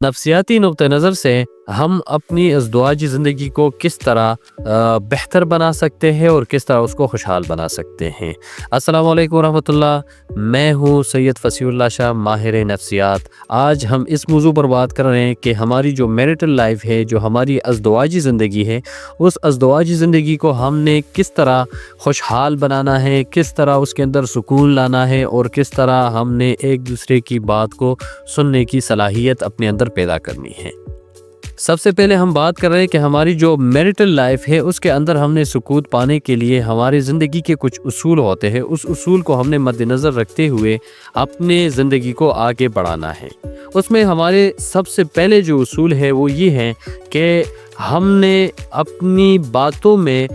نفسیاتی نقطہ نظر سے ہم اپنی ازدواجی زندگی کو کس طرح بہتر بنا سکتے ہیں اور کس طرح اس کو خوشحال بنا سکتے ہیں۔ السلام علیکم ورحمۃ اللہ، میں ہوں سید فصیح اللہ شاہ، ماہر نفسیات۔ آج ہم اس موضوع پر بات کر رہے ہیں کہ ہماری جو میرٹل لائف ہے، جو ہماری ازدواجی زندگی ہے، اس ازدواجی زندگی کو ہم نے کس طرح خوشحال بنانا ہے، کس طرح اس کے اندر سکون لانا ہے، اور کس طرح ہم نے ایک دوسرے کی بات کو سننے کی صلاحیت اپنے اندر پیدا کرنی ہے۔ سب سے پہلے ہم بات کر رہے ہیں کہ ہماری جو میرٹل لائف ہے اس کے اندر ہم نے سکون پانے کے لیے ہماری زندگی کے کچھ اصول ہوتے ہیں، اس اصول کو ہم نے مد نظر رکھتے ہوئے اپنے زندگی کو آگے بڑھانا ہے۔ اس میں ہمارے سب سے پہلے جو اصول ہے وہ یہ ہے کہ ہم نے اپنی باتوں میں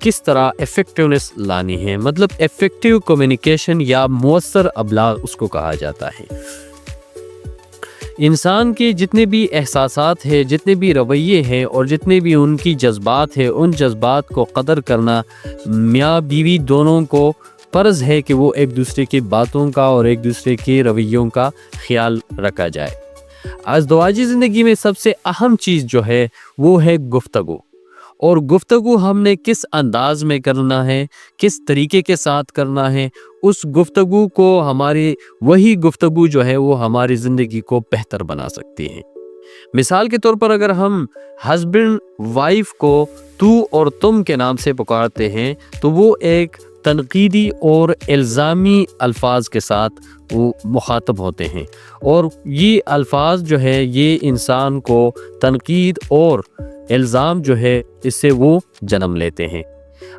کس طرح ایفیکٹونیس لانی ہے، مطلب ایفیکٹیو کمیونیکیشن یا مؤثر ابلاغ اس کو کہا جاتا ہے۔ انسان کے جتنے بھی احساسات ہیں، جتنے بھی رویے ہیں اور جتنے بھی ان کی جذبات ہیں، ان جذبات کو قدر کرنا میاں بیوی دونوں کو فرض ہے کہ وہ ایک دوسرے کی باتوں کا اور ایک دوسرے کے رویوں کا خیال رکھا جائے۔ ازدواجی زندگی میں سب سے اہم چیز جو ہے وہ ہے گفتگو، اور گفتگو ہم نے کس انداز میں کرنا ہے، کس طریقے کے ساتھ کرنا ہے، اس گفتگو کو وہی گفتگو جو ہے وہ ہماری زندگی کو بہتر بنا سکتی ہے۔ مثال کے طور پر اگر ہم ہسبینڈ وائف کو تو اور تم کے نام سے پکارتے ہیں تو وہ ایک تنقیدی اور الزامی الفاظ کے ساتھ وہ مخاطب ہوتے ہیں، اور یہ الفاظ جو ہے یہ انسان کو تنقید اور الزام جو ہے اس سے وہ جنم لیتے ہیں۔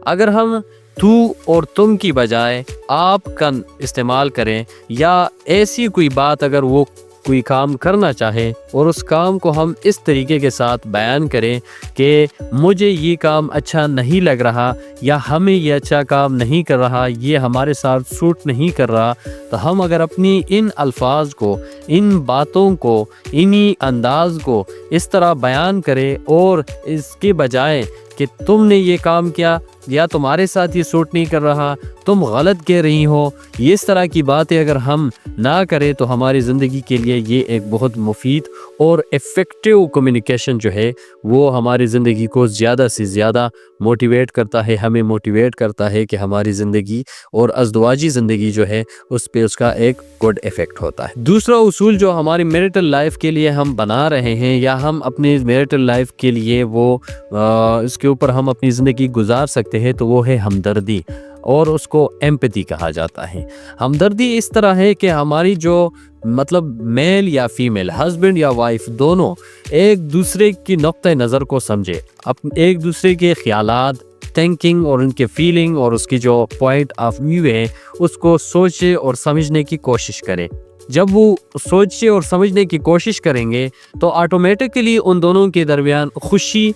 اگر ہم تو اور تم کی بجائے آپ کا استعمال کریں، یا ایسی کوئی بات اگر وہ کوئی کام کرنا چاہے اور اس کام کو ہم اس طریقے کے ساتھ بیان کریں کہ مجھے یہ کام اچھا نہیں لگ رہا، یا ہمیں یہ اچھا کام نہیں کر رہا، یہ ہمارے ساتھ سوٹ نہیں کر رہا، تو ہم اگر اپنی ان الفاظ کو، ان باتوں کو، انہی انداز کو اس طرح بیان کریں، اور اس کے بجائے کہ تم نے یہ کام کیا یا تمہارے ساتھ یہ سوٹ نہیں کر رہا، تم غلط کہہ رہی ہو، اس طرح کی باتیں اگر ہم نہ کریں تو ہماری زندگی کے لیے یہ ایک بہت مفید اور ایفیکٹیو کمیونیکیشن جو ہے وہ ہماری زندگی کو زیادہ سے زیادہ موٹیویٹ کرتا ہے، ہمیں موٹیویٹ کرتا ہے کہ ہماری زندگی اور ازدواجی زندگی جو ہے اس پہ اس کا ایک گڈ ایفیکٹ ہوتا ہے۔ دوسرا اصول جو ہماری میرٹل لائف کے لیے ہم بنا رہے ہیں، یا ہم اپنی میرٹل لائف کے لیے وہ اس کے اوپر ہم اپنی زندگی گزار سکتے ہیں، تو وہ ہے ہمدردی، اور اس کو ایمپیتھی کہا جاتا ہے۔ ہمدردی اس طرح ہے کہ ہماری جو مطلب میل یا فیمیل، ہسبینڈ یا وائف، دونوں ایک دوسرے کی نقطہ نظر کو سمجھے، ایک دوسرے کے خیالات، تھنکنگ اور ان کے فیلنگ اور اس کی جو پوائنٹ آف ویو ہے اس کو سوچے اور سمجھنے کی کوشش کرے۔ جب وہ سوچے اور سمجھنے کی کوشش کریں گے تو آٹومیٹکلی ان دونوں کے درمیان خوشی،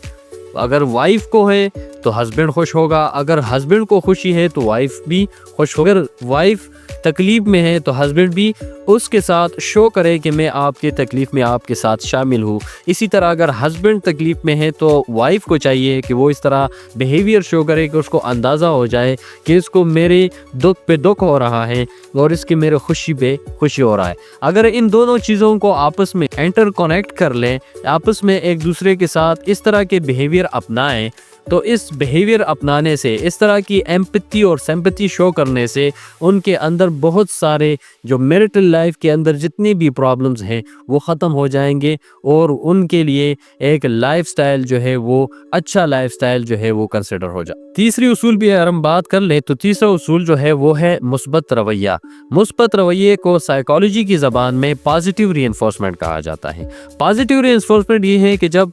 اگر وائف کو ہے تو ہسبینڈ خوش ہوگا، اگر ہسبینڈ کو خوشی ہے تو وائف بھی خوش ہوگا، اگر وائف تکلیف میں ہے تو ہسبینڈ بھی اس کے ساتھ شو کرے کہ میں آپ کے تکلیف میں آپ کے ساتھ شامل ہوں۔ اسی طرح اگر ہسبینڈ تکلیف میں ہے تو وائف کو چاہیے کہ وہ اس طرح بیہیویئر شو کرے کہ اس کو اندازہ ہو جائے کہ اس کو میرے دکھ پہ دکھ ہو رہا ہے اور اس کی میرے خوشی پہ خوشی ہو رہا ہے۔ اگر ان دونوں چیزوں کو آپس میں انٹر کنیکٹ کر لیں، آپس میں ایک دوسرے کے ساتھ اس طرح کے بیہیویئر اپنائیں، تو اس بیہیویئر اپنانے سے، اس طرح کی ایمپتھی اور سمپتھی شو کرنے سے ان کے اندر بہت سارے جو میرٹل لائف کے اندر جتنی بھی پرابلمز ہیں وہ ختم ہو جائیں گے، اور ان کے لیے ایک لائف سٹائل جو ہے وہ اچھا لائف سٹائل جو ہے وہ کنسیڈر ہو جائے۔ تیسری اصول بھی اگر ہم بات کر لیں تو تیسرا اصول جو ہے وہ ہے مثبت رویہ۔ مثبت رویے کو سائیکالوجی کی زبان میں پازیٹیو ری انفورسمنٹ کہا جاتا ہے۔ پازیٹیو ری انفورسمنٹ یہ ہے کہ جب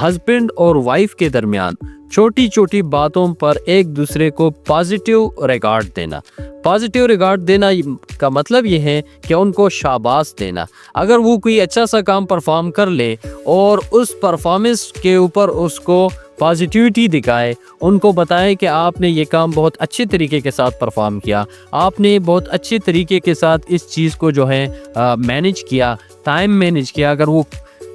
ہسبینڈ اور وائف کے درمیان چھوٹی چھوٹی باتوں پر ایک دوسرے کو پازیٹیو ریگارڈ دینا۔ پازیٹیو ریگارڈ دینا کا مطلب یہ ہے کہ ان کو شاباش دینا۔ اگر وہ کوئی اچھا سا کام پرفارم کر لے اور اس پرفارمنس کے اوپر اس کو پازیٹیوٹی دکھائے، ان کو بتائے کہ آپ نے یہ کام بہت اچھے طریقے کے ساتھ پرفارم کیا، آپ نے بہت اچھے طریقے کے ساتھ اس چیز کو جو ہے مینیج کیا، ٹائم مینیج کیا۔ اگر وہ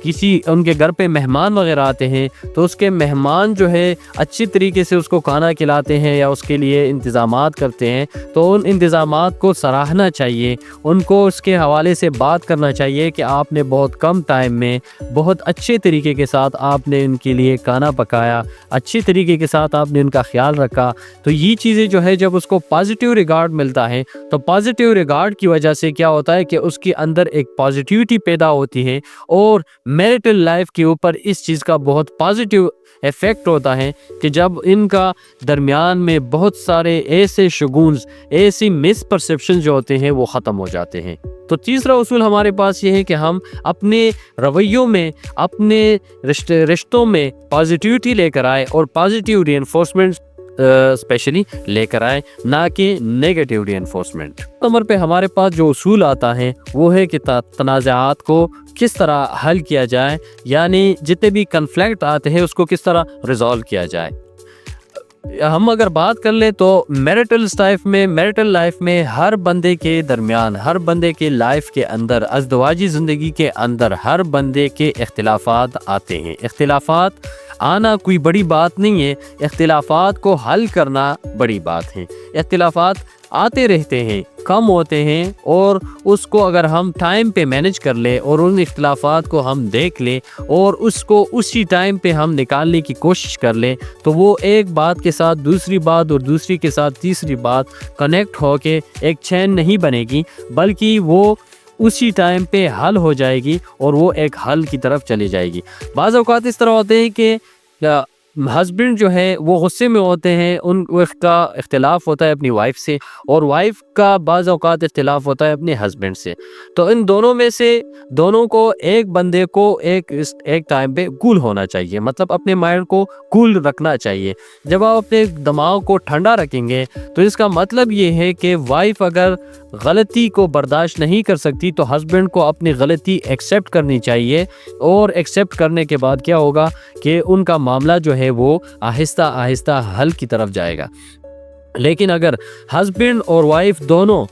کسی ان کے گھر پہ مہمان وغیرہ آتے ہیں تو اس کے مہمان جو ہے اچھی طریقے سے اس کو کھانا کھلاتے ہیں یا اس کے لیے انتظامات کرتے ہیں، تو ان انتظامات کو سراہنا چاہیے، ان کو اس کے حوالے سے بات کرنا چاہیے کہ آپ نے بہت کم ٹائم میں بہت اچھے طریقے کے ساتھ آپ نے ان کے لیے کھانا پکایا، اچھی طریقے کے ساتھ آپ نے ان کا خیال رکھا۔ تو یہ چیزیں جو ہے جب اس کو پازیٹیو ریگارڈ ملتا ہے تو پازیٹیو ریگارڈ کی وجہ سے کیا ہوتا ہے کہ اس کے اندر ایک پازیٹیوٹی پیدا ہوتی ہے، اور میرٹل لائف کے اوپر اس چیز کا بہت پازیٹیو ایفیکٹ ہوتا ہے کہ جب ان کا درمیان میں بہت سارے ایسے شگونز، ایسی مس پرسیپشن جو ہوتے ہیں وہ ختم ہو جاتے ہیں۔ تو تیسرا اصول ہمارے پاس یہ ہے کہ ہم اپنے رویوں میں، اپنے رشتوں میں پازیٹیوٹی لے کر آئے اور پازیٹیو ری انفورسمنٹ اسپیشلی لے کر آئے، نہ کہ نیگیٹیو ری انفورسمنٹ۔ نمبر پہ ہمارے پاس جو اصول آتا ہے وہ ہے کہ تنازعات کو کس طرح حل کیا جائے، یعنی جتنے بھی کنفلکٹ آتے ہیں اس کو کس طرح ریزالو کیا جائے۔ ہم اگر بات کر لیں تو میرٹل لائف میں ہر بندے کے درمیان، ہر بندے کے لائف کے اندر، ازدواجی زندگی کے اندر ہر بندے کے اختلافات آتے ہیں۔ اختلافات آنا کوئی بڑی بات نہیں ہے، اختلافات کو حل کرنا بڑی بات ہے۔ اختلافات آتے رہتے ہیں، کم ہوتے ہیں، اور اس کو اگر ہم ٹائم پہ مینج کر لیں اور ان اختلافات کو ہم دیکھ لیں اور اس کو اسی ٹائم پہ ہم نکالنے کی کوشش کر لیں تو وہ ایک بات کے ساتھ دوسری بات اور دوسری کے ساتھ تیسری بات کنیکٹ ہو کے ایک چین نہیں بنے گی، بلکہ وہ اسی ٹائم پہ حل ہو جائے گی اور وہ ایک حل کی طرف چلی جائے گی۔ بعض اوقات اس طرح ہوتے ہیں کہ ہسبینڈ جو ہے وہ غصے میں ہوتے ہیں، ان کا اختلاف ہوتا ہے اپنی وائف سے، اور وائف کا بعض اوقات اختلاف ہوتا ہے اپنے ہسبینڈ سے۔ تو ان دونوں میں سے دونوں کو ایک بندے کو ایک ٹائم پہ کول ہونا چاہیے، مطلب اپنے مائنڈ کو کول رکھنا چاہیے۔ جب آپ اپنے دماغ کو ٹھنڈا رکھیں گے تو اس کا مطلب یہ ہے کہ وائف اگر غلطی کو برداشت نہیں کر سکتی تو ہسبینڈ کو اپنی غلطی ایکسیپٹ کرنی چاہیے، اور ایکسیپٹ کرنے کے بعد کیا ہوگا کہ ان کا معاملہ جو ہے وہ آہستہ آہستہ حل کی طرف جائے گا۔ لیکن اگر ہسبینڈ اور وائف دونوں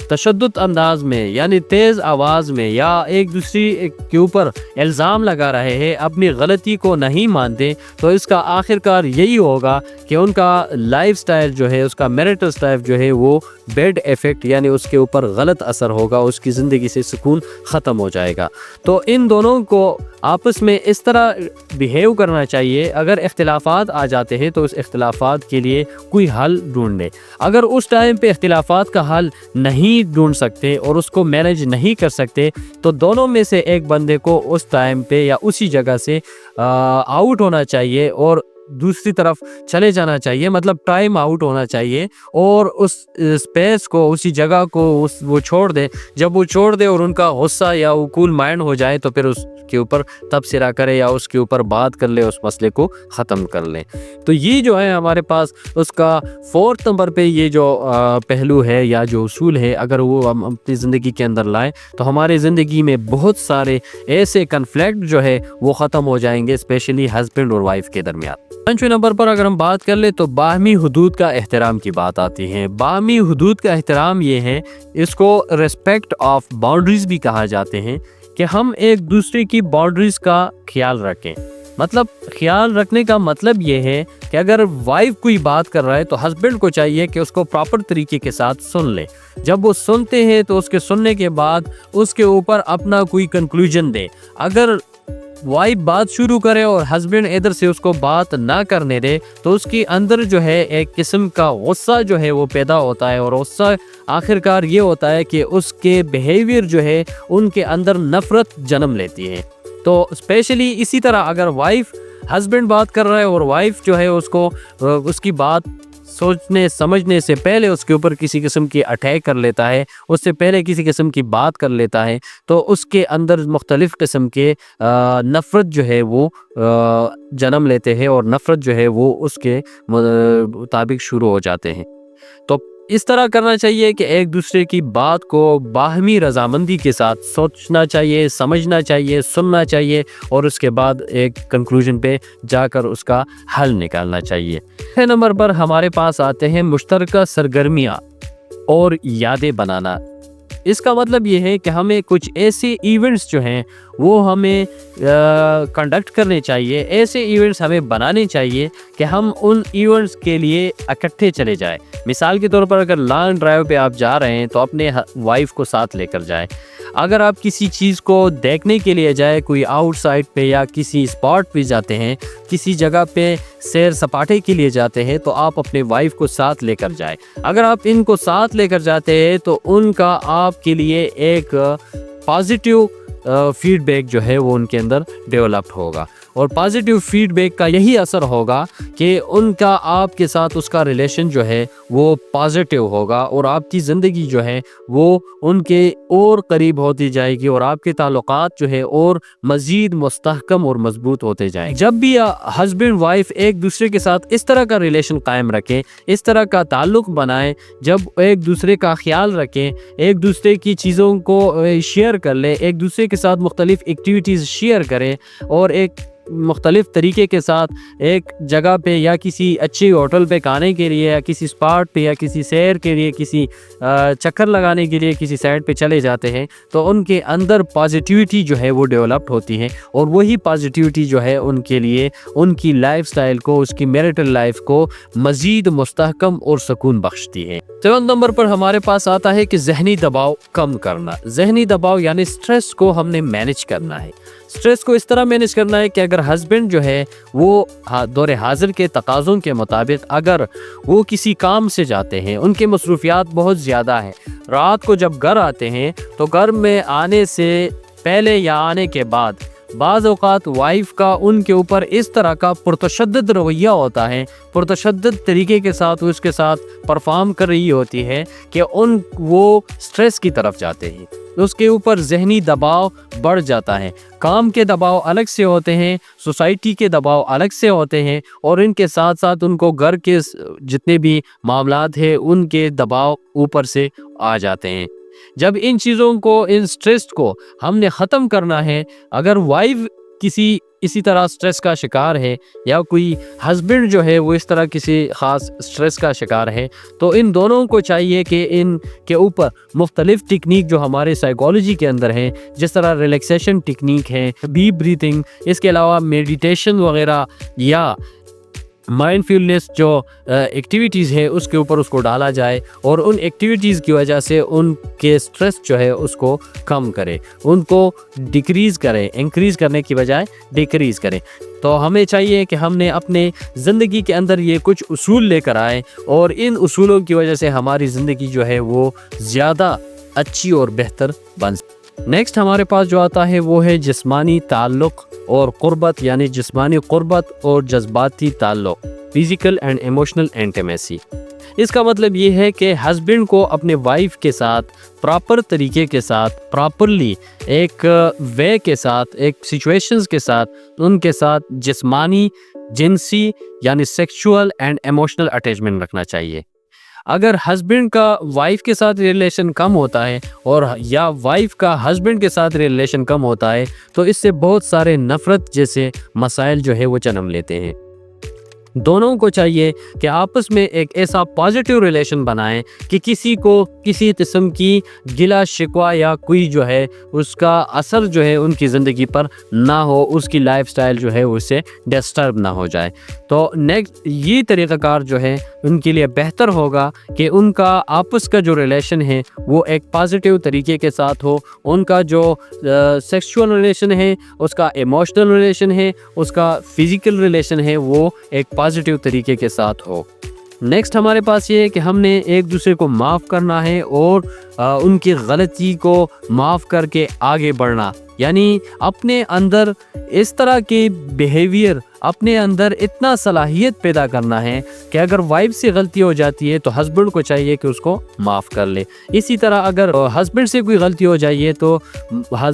تشدد انداز میں، یعنی تیز آواز میں، یا ایک دوسری کے اوپر الزام لگا رہے ہیں، اپنی غلطی کو نہیں مانتے، تو اس کا آخر کار یہی ہوگا کہ ان کا لائف سٹائل جو ہے، اس کا میرٹل سٹائل جو ہے وہ بیڈ ایفیکٹ، یعنی اس کے اوپر غلط اثر ہوگا، اس کی زندگی سے سکون ختم ہو جائے گا۔ تو ان دونوں کو آپس میں اس طرح بیہیو کرنا چاہیے، اگر اختلافات آ جاتے ہیں تو اس اختلافات کے لیے کوئی حل ڈھونڈ لیں۔ اگر اس ٹائم پہ اختلافات کا حل نہیں ڈھونڈ سکتے اور اس کو مینیج نہیں کر سکتے تو دونوں میں سے ایک بندے کو اس ٹائم پہ یا اسی جگہ سے آؤٹ ہونا چاہیے اور دوسری طرف چلے جانا چاہیے، مطلب ٹائم آؤٹ ہونا چاہیے، اور اس اسپیس کو، اسی جگہ کو وہ چھوڑ دے۔ جب وہ چھوڑ دے اور ان کا غصہ یا وہ کول مائنڈ ہو جائے تو پھر اس کے اوپر تبصرہ کرے یا اس کے اوپر بات کر لے، اس مسئلے کو ختم کر لیں۔ تو یہ جو ہے ہمارے پاس اس کا 4 نمبر پہ یہ جو پہلو ہے یا جو اصول ہے، اگر وہ ہم اپنی زندگی کے اندر لائیں تو ہمارے زندگی میں بہت سارے ایسے کنفلکٹ جو ہے وہ ختم ہو جائیں گے، اسپیشلی ہسبینڈ اور وائف کے درمیان۔ 5ویں نمبر پر اگر ہم بات کر لیں تو باہمی حدود کا احترام کی بات آتی ہے۔ باہمی حدود کا احترام یہ ہے، اس کو ریسپیکٹ آف باؤنڈریز بھی کہا جاتے ہیں، کہ ہم ایک دوسرے کی باؤنڈریز کا خیال رکھیں۔ مطلب خیال رکھنے کا مطلب یہ ہے کہ اگر وائف کوئی بات کر رہا ہے تو ہسبینڈ کو چاہیے کہ اس کو پراپر طریقے کے ساتھ سن لے۔ جب وہ سنتے ہیں تو اس کے سننے کے بعد اس کے اوپر اپنا کوئی کنکلوژن دے۔ اگر وائف بات شروع کرے اور ہسبینڈ ادھر سے اس کو بات نہ کرنے دے تو اس کے اندر جو ہے ایک قسم کا غصہ جو ہے وہ پیدا ہوتا ہے، اور غصہ آخر کار یہ ہوتا ہے کہ اس کے بیہیویئر جو ہے ان کے اندر نفرت جنم لیتی ہے۔ تو اسپیشلی اسی طرح اگر وائف ہسبینڈ بات کر رہا ہے اور وائف جو ہے اس کی بات سوچنے سمجھنے سے پہلے اس کے اوپر کسی قسم کی اٹیک کر لیتا ہے، اس سے پہلے کسی قسم کی بات کر لیتا ہے، تو اس کے اندر مختلف قسم کے نفرت جو ہے وہ جنم لیتے ہیں، اور نفرت جو ہے وہ اس کے مطابق شروع ہو جاتے ہیں۔ تو اس طرح کرنا چاہیے کہ ایک دوسرے کی بات کو باہمی رضامندی کے ساتھ سوچنا چاہیے، سمجھنا چاہیے، سننا چاہیے، اور اس کے بعد ایک کنکلوژن پہ جا کر اس کا حل نکالنا چاہیے۔ 6 نمبر پر ہمارے پاس آتے ہیں مشترکہ سرگرمیاں اور یادیں بنانا۔ اس کا مطلب یہ ہے کہ ہمیں کچھ ایسے ایونٹس جو ہیں وہ ہمیں کنڈکٹ کرنے چاہیے، ایسے ایونٹس ہمیں بنانے چاہیے کہ ہم ان ایونٹس کے لیے اکٹھے چلے جائیں۔ مثال کے طور پر اگر لانگ ڈرائیو پہ آپ جا رہے ہیں تو اپنے وائف کو ساتھ لے کر جائیں۔ اگر آپ کسی چیز کو دیکھنے کے لیے جائے، کوئی آؤٹ سائڈ پہ یا کسی اسپاٹ پہ جاتے ہیں، کسی جگہ پہ سیر سپاٹے کے لیے جاتے ہیں، تو آپ اپنے وائف کو ساتھ لے کر جائیں۔ اگر آپ ان کو ساتھ لے کر جاتے ہیں تو ان کا آپ کے لیے ایک پازیٹیو فیڈ بیک جو ہے وہ ان کے اندر ڈیولپڈ ہوگا، اور پازیٹیو فیڈ بیک کا یہی اثر ہوگا کہ ان کا آپ کے ساتھ اس کا ریلیشن جو ہے وہ پازیٹیو ہوگا، اور آپ کی زندگی جو ہے وہ ان کے اور قریب ہوتی جائے گی، اور آپ کے تعلقات جو ہے اور مزید مستحکم اور مضبوط ہوتے جائیں۔ جب بھی ہسبینڈ وائف ایک دوسرے کے ساتھ اس طرح کا ریلیشن قائم رکھیں، اس طرح کا تعلق بنائیں، جب ایک دوسرے کا خیال رکھیں، ایک دوسرے کی چیزوں کو شیئر کر لیں، ایک دوسرے کے ساتھ مختلف ایکٹیویٹیز شیئر کریں، اور ایک مختلف طریقے کے ساتھ ایک جگہ پہ یا کسی اچھی ہوٹل پہ کھانے کے لیے، یا کسی اسپاٹ پہ، یا کسی سیر کے لیے، کسی چکر لگانے کے لیے کسی سائڈ پہ چلے جاتے ہیں، تو ان کے اندر پازیٹیوٹی جو ہے وہ ڈیولپڈ ہوتی ہے، اور وہی پازیٹیوٹی جو ہے ان کے لیے ان کی لائف سٹائل کو، اس کی میرٹل لائف کو مزید مستحکم اور سکون بخشتی ہے۔ 7 نمبر پر ہمارے پاس آتا ہے کہ ذہنی دباؤ کم کرنا۔ ذہنی دباؤ یعنی سٹریس کو ہم نے مینیج کرنا ہے۔ سٹریس کو اس طرح مینیج کرنا ہے کہ اگر ہسبینڈ جو ہے وہ دور حاضر کے تقاضوں کے مطابق اگر وہ کسی کام سے جاتے ہیں، ان کے مصروفیات بہت زیادہ ہیں، رات کو جب گھر آتے ہیں تو گھر میں آنے سے پہلے یا آنے کے بعد بعض اوقات وائف کا ان کے اوپر اس طرح کا پرتشدد رویہ ہوتا ہے، پرتشدد طریقے کے ساتھ وہ اس کے ساتھ پرفارم کر رہی ہوتی ہے کہ وہ سٹریس کی طرف جاتے ہیں، اس کے اوپر ذہنی دباؤ بڑھ جاتا ہے۔ کام کے دباؤ الگ سے ہوتے ہیں، سوسائٹی کے دباؤ الگ سے ہوتے ہیں، اور ان کے ساتھ ساتھ ان کو گھر کے جتنے بھی معاملات ہیں ان کے دباؤ اوپر سے آ جاتے ہیں۔ جب ان چیزوں کو، ان سٹریس کو ہم نے ختم کرنا ہے، اگر وائف اسی طرح سٹریس کا شکار ہے، یا کوئی ہسبینڈ جو ہے وہ اس طرح کسی خاص سٹریس کا شکار ہے، تو ان دونوں کو چاہیے کہ ان کے اوپر مختلف ٹیکنیک جو ہمارے سائیکالوجی کے اندر ہیں، جس طرح ریلیکسیشن ٹیکنیک ہے، ڈیپ بریتھنگ، اس کے علاوہ میڈیٹیشن وغیرہ، یا مائنڈ فلنس جو ایکٹیویٹیز ہے اس کے اوپر اس کو ڈالا جائے، اور ان ایکٹیویٹیز کی وجہ سے ان کے سٹریس جو ہے اس کو کم کرے، ان کو ڈیکریز کرے، انکریز کرنے کی بجائے ڈیکریز کرے۔ تو ہمیں چاہیے کہ ہم نے اپنے زندگی کے اندر یہ کچھ اصول لے کر آئے، اور ان اصولوں کی وجہ سے ہماری زندگی جو ہے وہ زیادہ اچھی اور بہتر بن سکے۔ نیکسٹ ہمارے پاس جو آتا ہے وہ ہے جسمانی تعلق اور قربت، یعنی جسمانی قربت اور جذباتی تعلق، فزیکل اینڈ ایموشنل انٹیمیسی۔ اس کا مطلب یہ ہے کہ ہسبینڈ کو اپنے وائف کے ساتھ پراپر طریقے کے ساتھ، پراپرلی ایک وے کے ساتھ، ایک سچویشنز کے ساتھ ان کے ساتھ جسمانی، جنسی یعنی سیکشول اینڈ ایموشنل اٹیچمنٹ رکھنا چاہیے۔ اگر ہسبینڈ کا وائف کے ساتھ ریلیشن کم ہوتا ہے، اور یا وائف کا ہسبینڈ کے ساتھ ریلیشن کم ہوتا ہے، تو اس سے بہت سارے نفرت جیسے مسائل جو ہے وہ جنم لیتے ہیں۔ دونوں کو چاہیے کہ آپس میں ایک ایسا پازیٹیو ریلیشن بنائیں کہ کسی کو کسی قسم کی گلہ شکوہ یا کوئی جو ہے اس کا اثر جو ہے ان کی زندگی پر نہ ہو، اس کی لائف سٹائل جو ہے اس سے ڈسٹرب نہ ہو جائے۔ تو نیکسٹ یہ طریقہ کار جو ہے ان کے لیے بہتر ہوگا کہ ان کا آپس کا جو ریلیشن ہے وہ ایک پازیٹیو طریقے کے ساتھ ہو، ان کا جو سیکشول ریلیشن ہے، اس کا ایموشنل ریلیشن ہے، اس کا فزیکل ریلیشن ہے، وہ ایک پازیٹیو طریقے کے ساتھ ہو۔ نیکسٹ ہمارے پاس یہ ہے کہ ہم نے ایک دوسرے کو معاف کرنا ہے، اور ان کی غلطی کو معاف کر کے آگے بڑھنا، یعنی اپنے اندر اس طرح کے بیہیویئر، اپنے اندر اتنا صلاحیت پیدا کرنا ہے کہ اگر وائف سے غلطی ہو جاتی ہے تو ہسبینڈ کو چاہیے کہ اس کو معاف کر لے۔ اسی طرح اگر ہسبینڈ سے کوئی غلطی ہو جائے تو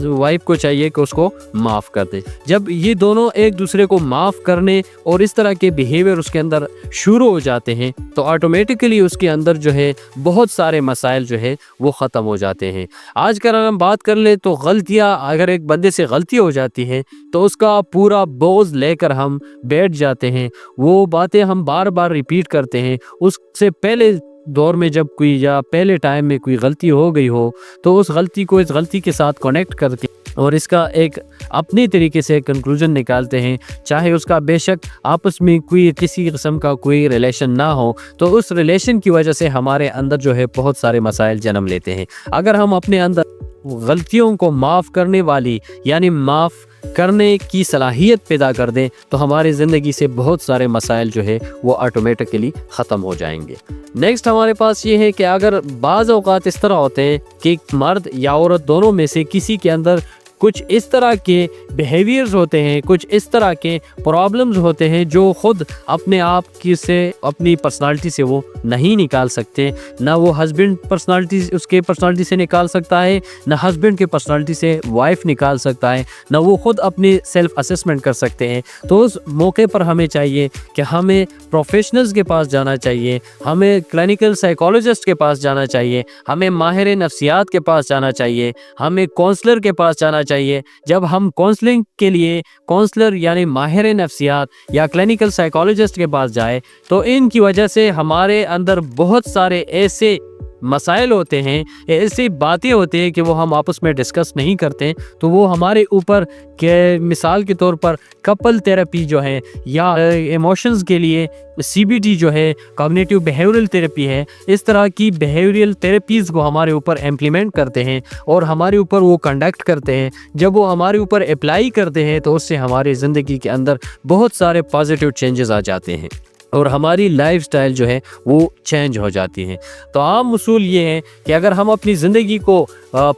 وائف کو چاہیے کہ اس کو معاف کر دے۔ جب یہ دونوں ایک دوسرے کو معاف کرنے اور اس طرح کے بیہیویئر اس کے اندر شروع ہو جاتے ہیں تو آٹومیٹکلی اس کے اندر جو ہے بہت سارے مسائل جو ہے وہ ختم ہو جاتے ہیں۔ آج کل ہم بات کر لیں تو غلطیاں، اگر ایک بندے سے غلطی ہو جاتی ہے تو اس کا پورا بوجھ لے کر ہم بیٹھ جاتے ہیں، وہ باتیں ہم بار بار ریپیٹ کرتے ہیں۔ اس سے پہلے دور میں جب کوئی یا پہلے ٹائم میں کوئی غلطی ہو گئی ہو تو اس غلطی کو اس غلطی کے ساتھ کنیکٹ کر کے اور اس کا ایک اپنے طریقے سے کنکلوژن نکالتے ہیں، چاہے اس کا بے شک آپس میں کوئی کسی قسم کا کوئی ریلیشن نہ ہو، تو اس ریلیشن کی وجہ سے ہمارے اندر جو ہے بہت سارے مسائل جنم لیتے ہیں۔ اگر ہم اپنے اندر غلطیوں کو معاف کرنے والی یعنی معاف کرنے کی صلاحیت پیدا کر دیں تو ہماری زندگی سے بہت سارے مسائل جو ہے وہ آٹومیٹکلی ختم ہو جائیں گے۔ نیکسٹ ہمارے پاس یہ ہے کہ اگر بعض اوقات اس طرح ہوتے ہیں کہ مرد یا عورت دونوں میں سے کسی کے اندر کچھ اس طرح کے بیہیویئرز ہوتے ہیں، کچھ اس طرح کے پرابلمز ہوتے ہیں جو خود اپنے آپ کی سے اپنی پرسنالٹی سے وہ نہیں نکال سکتے، نہ وہ ہسبینڈ پرسنالٹی اس کے پرسنالٹی سے نکال سکتا ہے، نہ ہسبینڈ کے پرسنالٹی سے وائف نکال سکتا ہے، نہ وہ خود اپنی سیلف اسسمنٹ کر سکتے ہیں، تو اس موقع پر ہمیں چاہیے کہ ہمیں پروفیشنلز کے پاس جانا چاہیے، ہمیں کلینکل سائیکالوجسٹ کے پاس جانا چاہیے، ہمیں ماہر نفسیات کے پاس جانا چاہیے، ہمیں کونسلر کے پاس جانا چاہیے۔ جب ہم کونسلنگ کے لیے کونسلر یعنی ماہر نفسیات یا کلینکل سائیکالوجسٹ کے پاس جائے تو ان کی وجہ سے ہمارے اندر بہت سارے ایسے مسائل ہوتے ہیں، ایسی باتیں ہوتی ہیں کہ وہ ہم آپس میں ڈسکس نہیں کرتے، تو وہ ہمارے اوپر کہ مثال کے طور پر کپل تھراپی جو ہے یا ایموشنز کے لیے CBT جو ہے کاگنیٹیو بیہیورل تھراپی ہے، اس طرح کی بیہیورل تھراپیز کو ہمارے اوپر امپلیمنٹ کرتے ہیں اور ہمارے اوپر وہ کنڈکٹ کرتے ہیں۔ جب وہ ہمارے اوپر اپلائی کرتے ہیں تو اس سے ہماری زندگی کے اندر بہت سارے پازیٹیو چینجز آ جاتے ہیں اور ہماری لائف سٹائل جو ہے وہ چینج ہو جاتی ہے۔ تو عام اصول یہ ہے کہ اگر ہم اپنی زندگی کو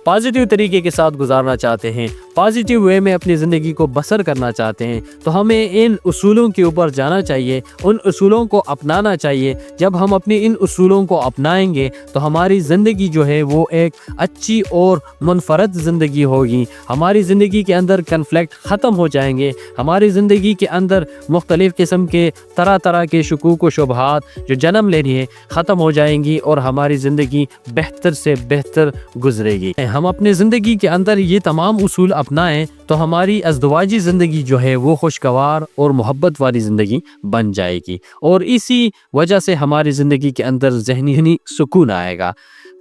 پازیٹیو طریقے کے ساتھ گزارنا چاہتے ہیں، پازیٹیو وے میں اپنی زندگی کو بسر کرنا چاہتے ہیں، تو ہمیں ان اصولوں کے اوپر جانا چاہیے، ان اصولوں کو اپنانا چاہیے۔ جب ہم اپنی ان اصولوں کو اپنائیں گے تو ہماری زندگی جو ہے وہ ایک اچھی اور منفرد زندگی ہوگی، ہماری زندگی کے اندر کنفلکٹ ختم ہو جائیں گے، ہماری زندگی کے اندر مختلف قسم کے طرح طرح کے شکوک و شبہات جو جنم لے رہی ہیں ختم ہو جائیں گی اور ہماری زندگی بہتر سے بہتر گزرے گی۔ ہم اپنے زندگی کے اندر یہ تمام اصول اپنائیں تو ہماری ازدواجی زندگی جو ہے وہ خوشگوار اور محبت والی زندگی بن جائے گی اور اسی وجہ سے ہماری زندگی کے اندر ذہنی سکون آئے گا۔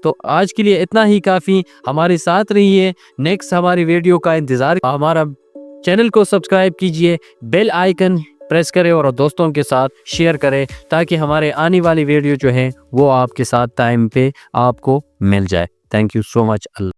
تو آج کے لیے اتنا ہی کافی، ہمارے ساتھ رہیے، نیکسٹ ہماری ویڈیو کا انتظار، ہمارا چینل کو سبسکرائب کیجئے، بیل آئیکن پریس کرے اور دوستوں کے ساتھ شیئر کرے تاکہ ہمارے آنے والی ویڈیو جو ہے وہ آپ کے ساتھ ٹائم پہ آپ کو مل جائے۔ Thank you so much. Allah